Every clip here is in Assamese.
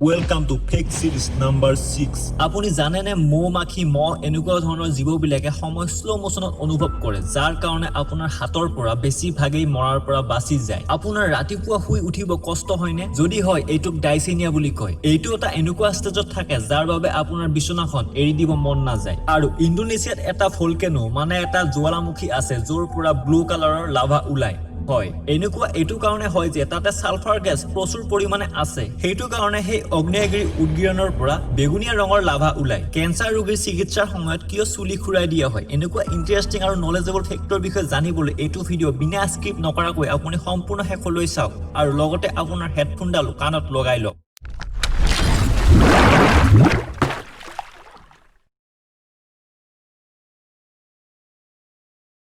ওয়েলকাম টু ফেক সিৰিজ নাম্বাৰ 6 আপুনি জানেনে মৌমাখি মহ এনেকুৱা ধৰণৰ জীৱবিলাকে সময় স্লো মোশনত অনুভৱ কৰে যাৰ কাৰণে আপোনাৰ হাতৰ পৰা বেছি ভাগেই মৰাৰ পৰা বাচি যায় আপোনাৰ ৰাতিপুৱা শুই উঠিব কষ্ট হয়নে যদি হয় এইটোক ডাইসেনিয়া বুলি কয় এইটো এটা এনেকুৱা ষ্টেজত থাকে যাৰ বাবে আপোনাৰ বিছনাখন এৰি দিব মন নাযায় আৰু ইণ্ডোনেছিয়াত এটা ভলকেনো মানে এটা জ্বালামুখী আছে য'ৰ পৰা ব্লু কালাৰৰ লাভা ওলায় হয় এনেকুৱা এটো কাৰণে হয় যে তাতে সালফাৰ গ্যাস প্ৰচুৰ পৰিমাণে আছে হেতু কাৰণে সেই অগ্নেয়গিৰি উদ্গিৰণৰ পৰা বেগুনীয়া ৰঙৰ লাভা ওলায় কেন্সাৰ ৰোগীৰ চিকিৎসাৰ সময়ত কিয় চুলি খুৰাই দিয়া হয় এনেকুৱা ইন্টাৰেষ্টিং আৰু নলেজেবল ফেক্টৰ বিষয়ে জানিবলৈ এইটো ভিডিও বিনা স্কিপ নকৰাকৈ আপুনি সম্পূৰ্ণ শেষলৈ চাওক আৰু লগতে আপোনাৰ হেডফোনডাল কাণত লগাই লওক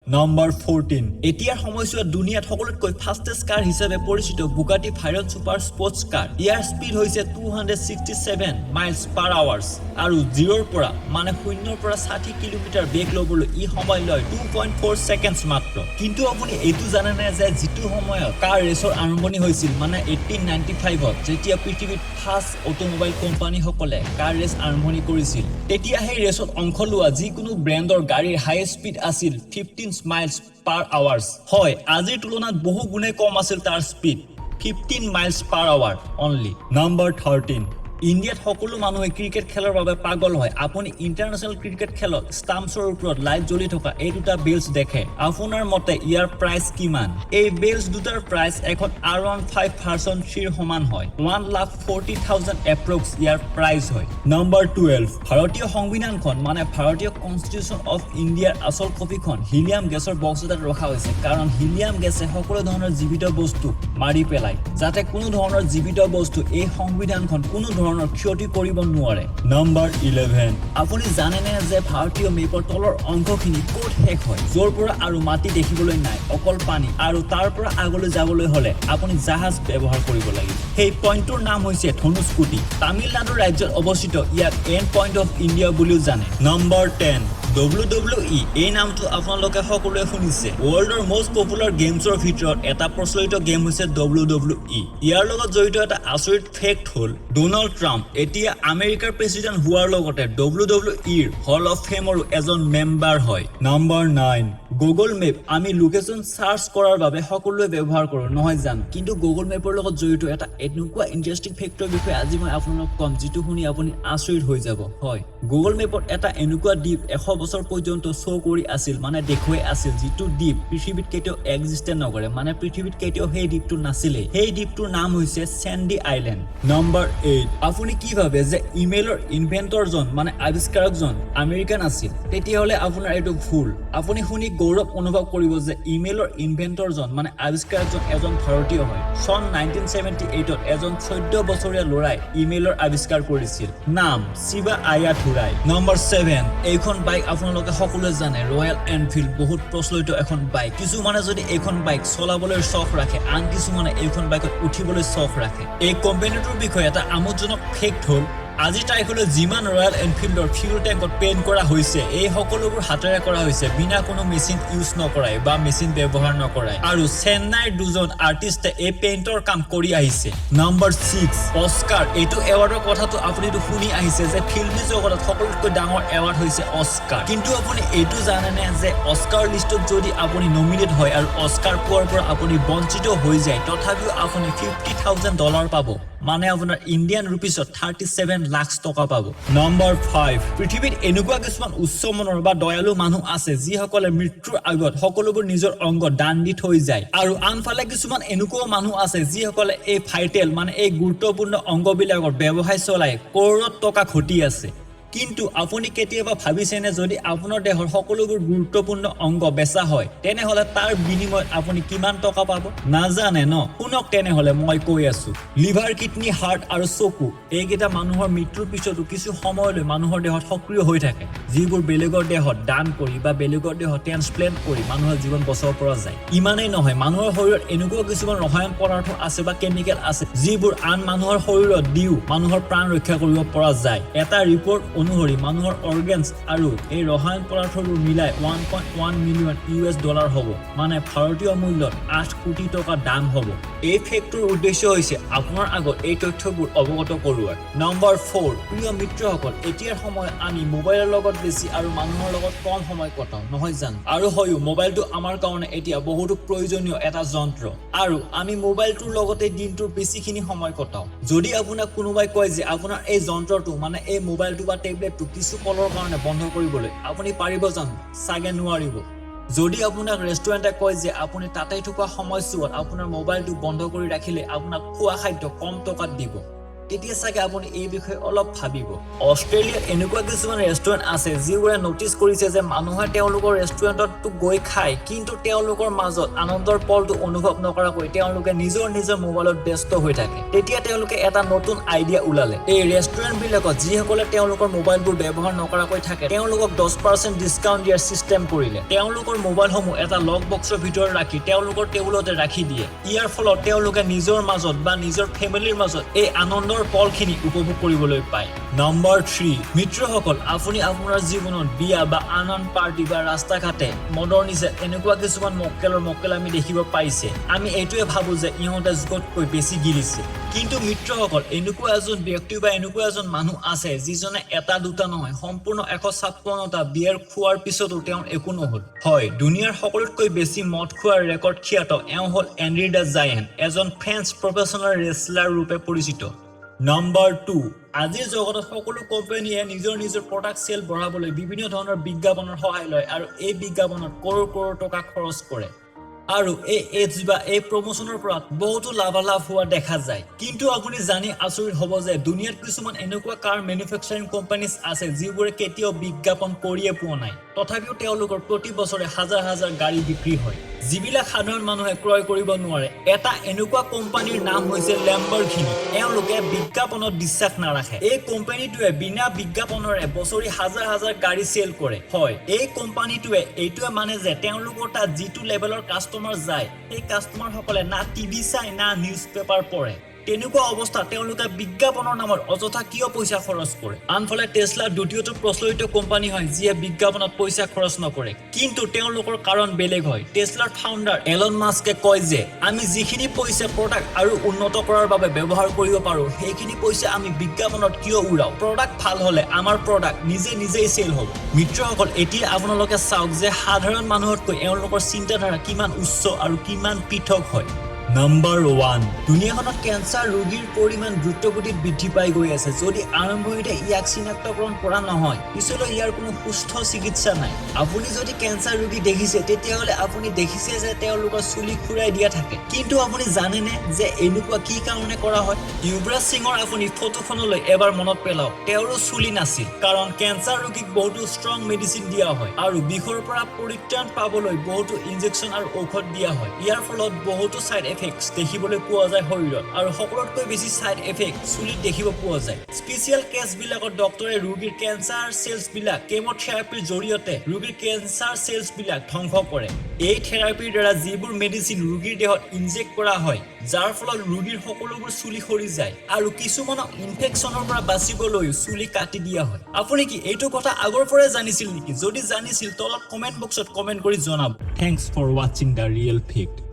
Number 14 এতিয়াৰ সময়ছোৱাত দুনিয়াত সকলোতকৈ ফাষ্টেষ্ট কাৰ হিচাপে পৰিচিত বুগাটি ভাইৰন সুপাৰ স্পৰ্টছ কাৰ ইয়াৰ স্পীড হৈছে 267 মাইলছ পাৰ আৱাৰ্ছ আৰু 0 ৰ পৰা মানে 0 ৰ পৰা 60 কিলোমিটাৰ বেগ ল'বলৈ ই সময় লয় 2.4 সেকেন্ডছ মাত্ৰ কিন্তু আপুনি এইটো জানেনে যে যিটো সময়ত কাৰ ৰেচৰ আৰম্ভণি হৈছিল মানে 1895ত যেতিয়া পৃথিৱীত ফাৰ্ষ্ট অটোমোবাইল কোম্পানী সকলে কাৰ ৰেচ আৰম্ভণি কৰিছিল তেতিয়া সেই ৰেচত অংশ লোৱা যিকোনো ব্ৰেণ্ডৰ গাড়ীৰ হাই স্পীড আছিল 15 miles per hours হয় আজিৰ তুলনাত বহু গুণে কম আছিল তাৰ speed 15 miles per hour only number 13 ইণ্ডিয়াত সকলো মানুহে ক্ৰিকেট খেলৰ বাবে পাগল হয় আপুনি ইন্টাৰনেশ্যনেল ক্ৰিকেট খেলত ষ্টাম্পছৰ ওপৰত লাইট জ্বলি থকা এই দুটা বেলছ দেখে আপোনাৰ মতে ইয়াৰ প্ৰাইচ কিমান এই বেলছ দুটাৰ প্ৰাইচ এখন R15 ভাৰ্সন 3 সমান হয় 1,40,000 এপ্ৰক্স ইয়াৰ প্ৰাইচ হয় নম্বৰ 12 ভাৰতীয় সংবিধানখন মানে ভাৰতীয় কনষ্টিটিউচন অফ ইণ্ডিয়াৰ আচল কপিখন হিলিয়াম গেছৰ বক্স এটাত ৰখা হৈছে কাৰণ হিলিয়াম গেছে সকলো ধৰণৰ জীৱিত বস্তু মাৰি পেলায় যাতে কোনো ধৰণৰ জীৱিত বস্তু এই সংবিধানখন কোনো ধৰণৰ ক্ষতি কৰিব নোৱাৰে নম্বৰ 11 আপুনি জানেনে যে ভাৰতীয় মেপৰ তলৰ অংশখিনি ক'ত শেষ হয় য'ৰ পৰা আৰু মাটি দেখিবলৈ নাই অকল পানী আৰু তাৰ পৰা আগলৈ যাবলৈ হলে আপুনি জাহাজ ব্যৱহাৰ কৰিব লাগিব সেই পইণ্টৰ নাম হৈছে ধনুষ্কোটি তামিলনাডু ৰাজ্যত অৱস্থিত ইয়াক এণ্ড পইণ্ট অফ ইণ্ডিয়া বুলিও জানে নম্বৰ 10 WWE এই নামটো আপোনালোকে সকলোৱে শুনিছে ওয়াৰ্ল্ডৰ মোষ্ট পপুলাৰ গেমছৰ ভিতৰত এটা প্ৰচলিত গেম হৈছে WWE ইয়াৰ লগত জড়িত এটা আচৰিত ফেক্ট হ'ল ডোনাল্ড ট্ৰাম্প এতিয়া আমেৰিকাৰ প্ৰেসিডেন্ট হোৱাৰ লগতে WWEৰ হল অফ ফেমৰো এজন মেম্বাৰ হয় নম্বৰ 9 গুগল মেপ আমি লোকেশন সাৰ্চ কৰাৰ বাবে সকলোৱে ব্যৱহাৰ কৰোঁ নহয় জানো কিন্তু গুগল মেপৰ লগত জড়িত এটা এনেকুৱা ইন্টাৰেষ্টিং ফেক্টৰ বিষয়ে আজি মই আপোনালোকক কম যিটো শুনি আপুনি আচৰিত হৈ যাব হয় গুগল মেপত এটা এনেকুৱা দ্বীপ 100 বছৰ পৰ্যন্ত শো কৰি আছিল মানে দেখুৱাই আছিল যিটো দ্বীপ পৃথিৱীত কেতিয়াও এক্সিস্টেন্ট নকৰে মানে পৃথিৱীত কেতিয়াও সেই দ্বীপটো নাছিলে সেই দ্বীপটোৰ নাম হৈছে স্যান্ডি আইল্যান্ড নম্বৰ 8 আপুনি কি ভাবে যে ইমেইলৰ ইনভেন্টৰজন মানে আৱিষ্কাৰকজন আমেৰিকান আছিল তেতিয়াহলে আপোনাৰ এইটো ভুল আপুনি শুনি গৌৰৱ অনুভৱ কৰিব যে ইমেইলৰ ইনভেন্টৰজন মানে আৱিষ্কাৰকজন এজন ভাৰতীয় হয় সন 1978ত এজন 14 বছৰীয়া ল'ৰাই ইমেইলৰ আৱিষ্কাৰ কৰিছিল নাম শিৱা আয়াথুৰাই নম্বৰ 7 এইখন বাইক আপোনালোকে সকলোৱে জানে ৰয়েল এনফিল্ড বহুত প্ৰচলিত এখন বাইক কিছুমানে যদি এইখন বাইক চলাবলৈ চখ ৰাখে আন কিছুমানে এইখন বাইকত উঠিবলৈ চখ ৰাখে এই কোম্পানীটোৰ বিষয়ে এটা আমোদজনক ফেক্ট হ'ল আজি তাৰিখলৈ যিমান ৰয়েল এনফিল্ডৰ ফিউল টেংকত পেইণ্ট কৰা হৈছে এই সকলোবোৰ হাতেৰে কৰা হৈছে বিনা কোনো মেচিন ইউজ নকৰাই বা মেচিন ব্যৱহাৰ নকৰাই আৰু চেন্নাইৰ দুজন আৰ্টিষ্টে এই পেইণ্টৰ কাম কৰি আহিছে নম্বৰ 6 অস্কাৰ এইটো এৱাৰ্ডৰ কথাটো আপুনিটো শুনি আহিছে যে ফিল্ম জগতত সকলোতকৈ ডাঙৰ এৱাৰ্ড হৈছে অস্কাৰ কিন্তু আপুনি এইটো জানেনে যে অস্কাৰ লিষ্টত যদি আপুনি নমিনেট হয় আৰু অস্কাৰ পোৱাৰ পৰা আপুনি বঞ্চিত হৈ যায় তথাপিও আপুনি $50,000 পাব মানে আপোনাৰ ইণ্ডিয়ান ৰুপিছত 37 লাখ টকা পাব নম্বৰ 5 পৃথিৱীত এনেকুৱা কিছুমান উচ্চ মনৰ বা দয়ালু মানুহ আছে যিসকলে মৃত্যুৰ আগত সকলোবোৰ নিজৰ অংগ দান দি থৈ যায় আৰু আনফালে কিছুমান এনেকুৱা মানুহ আছে যিসকলে এই ভাইটেল মানে এই গুৰুত্বপূৰ্ণ অংগবিলাকৰ ব্যৱসায় চলাই কৰোড়ত টকা ঘটি আছে কিন্তু আপুনি কেতিয়াবা ভাবিছেনে যদি আপোনাৰ দেহৰ সকলোবোৰ গুৰুত্বপূৰ্ণ অংগ বেচা হয় তেনেহলে তাৰ বিনিময়ত আপুনি কিমান টকা পাব নাজানে ন শুনক তেনেহলে মই কৈ আছো লিভাৰ কিডনি হাৰ্ট আৰু চকু এইকেইটা মানুহৰ মৃত্যুৰ পিছতো কিছু সময়লৈ মানুহৰ দেহত সক্ৰিয় হৈ থাকে যিবোৰ বেলেগৰ দেহত দান কৰি বা বেলেগৰ দেহত ট্ৰান্সপ্লান্ট কৰি মানুহৰ জীৱন বচাব পৰা যায় ইমানেই নহয় মানুহৰ শৰীৰত এনেকুৱা কিছুমান ৰসায়ন পদাৰ্থ আছে বা কেমিকেল আছে যিবোৰ আন মানুহৰ শৰীৰত দিও মানুহৰ প্ৰাণ ৰক্ষা কৰিব পৰা যায় এটা ৰিপৰ্ট অনুসৰি মানুহৰ অৰ্গেনছ আৰু এই ৰসায়ন পদাৰ্থবোৰ মিলাই 1.1 মিলিয়ন US ডলাৰ হ'ব মানে ভাৰতীয় মূল্যত 8 কোটি টকা দাম হ'ব এই ফেক্টৰ উদ্দেশ্য হৈছে আপোনাৰ আগত এই তথ্যবোৰ অৱগত কৰোৱাৰ নম্বৰ 4 প্ৰিয় মিত্ৰসকল এতিয়াৰ সময়ত আমি মোবাইলৰ লগত বেছি আৰু মানুহৰ লগত কম সময় কটাও নহয় জানো আৰু হয়ও মোবাইলটো আমাৰ কাৰণে এতিয়া বহুতো প্ৰয়োজনীয় এটা যন্ত্ৰ আৰু আমি মোবাইলটোৰ লগতে দিনটোৰ বেছিখিনি সময় কটাও যদি আপোনাক কোনোবাই কয় যে আপোনাৰ এই যন্ত্ৰটো মানে এই মোবাইলটো বা টেবলেটটো কিছু পলৰ কাৰণে বন্ধ কৰিবলৈ আপুনি পাৰিব জানো সাগে নোৱাৰিব যদি আপোনাক ৰেষ্টুৰেণ্টে কয় যে আপুনি তাতেই থকা সময়ছোৱাত আপোনাৰ মোবাইলটো বন্ধ কৰি ৰাখিলে আপোনাক খোৱা খাদ্য কম টকাত দিব তেতিয়া সাগে আপুনি এই বিষয়ে অলপ ভাবিব অষ্ট্ৰেলিয়াত এনেকুৱা কিছুমান ৰেষ্টুৰেণ্ট আছে যিবোৰে নটিচ কৰিছে যে মানুহে তেওঁলোকৰ ৰেষ্টুৰেণ্টত গৈ খায় কিন্তু তেওঁলোকৰ মাজত আনন্দৰ পলটো অনুভৱ নকৰাকৈ তেওঁলোকে নিজৰ মোবাইলত ব্যস্ত হৈ থাকে তেতিয়া তেওঁলোকে এটা নতুন আইডিয়া ওলালে এই ৰেষ্টুৰেণ্টবিলাকত যিসকলে তেওঁলোকৰ মোবাইলবোৰ ব্যৱহাৰ নকৰাকৈ থাকে তেওঁলোকক 10% ডিসকাউন্ট দিয়াৰ সিস্টেম কৰিলে তেওঁলোকৰ মোবাইলসমূহ এটা লক বক্সৰ ভিতৰত ৰাখি তেওঁলোকৰ টেবুলতে ৰাখি দিয়ে ইয়াৰ ফলত তেওঁলোকে নিজৰ মাজত বা নিজৰ ফেমিলিৰ মাজত এই আনন্দ পলখিনি উপভোগ কৰিবলৈ পায় নম্বৰ 3 মিত্ৰসকল আপুনি আপোনাৰ জীৱনত বিয়া বা আনন পাৰ্টি বা ৰাস্তা ঘাটে মদৰ নিচে এনেকুৱা কিছুমান মক্কেল আমি দেখিব পাইছে আমি এইটোৱে ভাবো যে ইহঁতে জগতকৈ বেছি গিলিছে কিন্তু মিত্ৰসকল এনেকুৱা এজন ব্যক্তি বা এনেকুৱা এজন মানুহ আছে যিজনে এটা দুটা নহয় সম্পূৰ্ণ 156টা বিয়াৰ খোৱাৰ পিছতো তেওঁ একো নহল হয় দুনিয়াৰ সকলোতকৈ বেছি মদ খোৱাৰ ৰেকৰ্ড খ্যাত এওঁ হল এন্ড্ৰি দ্য জায়ান্ট এজন ফ্ৰেঞ্চ প্ৰফেচনেল ৰেসলাৰ ৰূপে পৰিচিত নম্বৰ 2 আজিৰ জগতত সকলো কোম্পানীয়ে নিজৰ প্ৰডাক্ট সেল বঢ়াবলৈ বিভিন্ন ধৰণৰ বিজ্ঞাপনৰ সহায় লয় আৰু এই বিজ্ঞাপনত কৰোৰ টকা খৰচ কৰে আৰু এই এডছ বা এই প্ৰমোশনৰ পৰা বহুতো লাভালাভ হোৱা দেখা যায় কিন্তু আপুনি জানি আচৰিত হ'ব যে দুনিয়াত কিছুমান এনেকুৱা কাৰ ম্যানুফ্যাকচাৰিং কোম্পানীজ আছে যিবোৰে কেতিয়াও বিজ্ঞাপন কৰিয়ে পোৱা নাই তথাপিও তেওঁলোকৰ প্ৰতি বছৰে হাজাৰ গাড়ী বিক্ৰী হয় যিবিলাক সাধাৰণ মানুহে ক্ৰয় কৰিব নোৱাৰে এটা এনেকুৱা কোম্পানীৰ নাম হৈছে ল্যাম্বৰগিনি এওঁলোকে বিজ্ঞাপনত বিশ্বাস নাৰাখে এই কোম্পানীটোৱে বিনা বিজ্ঞাপনৰে বছৰি হাজাৰ গাড়ী সেল কৰে হয় এই কোম্পানীটোৱে এইটোৱে মানে যে তেওঁলোকৰ তাত যিটো লেভেলৰ কাস্টমাৰ যায় এই কাস্টমাৰ সকলে না টিভি চাই না নিউজ পেপাৰ পঢ়ে তেনেকুৱা অৱস্থা তেওঁলোকে বিজ্ঞাপনৰ নামত অযথা কিয় পইচা খৰচ কৰে আনফালে টেসলা দ্বিতীয়টো প্ৰচলিত কোম্পানী হয় যিয়ে বিজ্ঞাপনত পইচা খৰচ নকৰে কিন্তু তেওঁলোকৰ কাৰণ বেলেগ হয় টেসলাৰ ফাউণ্ডাৰ এলন মাস্কে কয় যে আমি যিখিনি পইচা প্ৰডাক্ট আৰু উন্নত কৰাৰ বাবে ব্যৱহাৰ কৰিব পাৰো সেইখিনি পইচা আমি বিজ্ঞাপনত কিয় উৰাও প্ৰডাক্ট ভাল হলে আমাৰ প্ৰডাক্ট নিজেই সেল হ'ব মিত্ৰসকল এতিয়া আপোনালোকে চাওক যে সাধাৰণ মানুহতকৈ এওঁলোকৰ চিন্তাধাৰা কিমান উচ্চ আৰু কিমান পৃথক হয় নম্বৰ 1 দুনিয়াখনত ক্যান্সাৰ ৰোগীৰ পৰিমাণ দ্ৰুতগতিত বৃদ্ধি পাই গৈ আছে যদি আৰম্ভণিতে ইয়াক চিনাক্তকৰণ কৰা নহয় পিছলৈ ইয়াৰ কোনো সুস্থ চিকিৎসা নাই আপুনি যদি ক্যান্সাৰ ৰোগী দেখিছে তেতিয়াহলে আপুনি দেখিছে যে তেওঁলোকৰ চুলি খুৰাই দিয়া থাকে কিন্তু আপুনি জানেনে যে এনেকুৱা কি কাৰণে কৰা হয় ইউবৰাজ সিঙৰ আপুনি ফটোখনলৈ এবাৰ মনত পেলাওক তেওঁৰো চুলি নাছিল কাৰণ ক্যান্সাৰ ৰোগীক বহুতো ষ্ট্ৰং মেডিচিন দিয়া হয় আৰু বিষৰ পৰা পৰিত্ৰাণ পাবলৈ বহুতো ইনজেকচন আৰু ঔষধ দিয়া হয় ইয়াৰ ফলত বহুতো সাইড দেখিবলৈ পোৱা যায় শৰীৰত আৰু সকলোতকৈ বেছি সাইড এফেক্ট চুলিত দেখিব পোৱা যায় স্পেশাল কেছ বিলাকত ডক্টৰে ৰোগীৰ ক্যান্সাৰ সেলছ বিলাক কেমোথেৰাপিৰ জৰিয়তে ৰোগীৰ ক্যান্সাৰ সেলছ বিলাক ধ্বংস কৰে এই থেৰাপিৰ দ্বাৰা যিবোৰ মেডিচিন ৰোগীৰ দেহত ইনজেক্ট কৰা হয় যাৰ ফলত ৰোগীৰ সকলোবোৰ চুলি সৰি যায় আৰু কিছুমানক ইনফেকচনৰ পৰা বাচিবলৈ চুলি কাটি দিয়া হয় আপুনি কি এইটো কথা আগৰ পৰাই জানিছিল নেকি যদি জানিছিল তলত কমেন্ট বক্সত কমেন্ট কৰি জনাব thanks for watching the real fact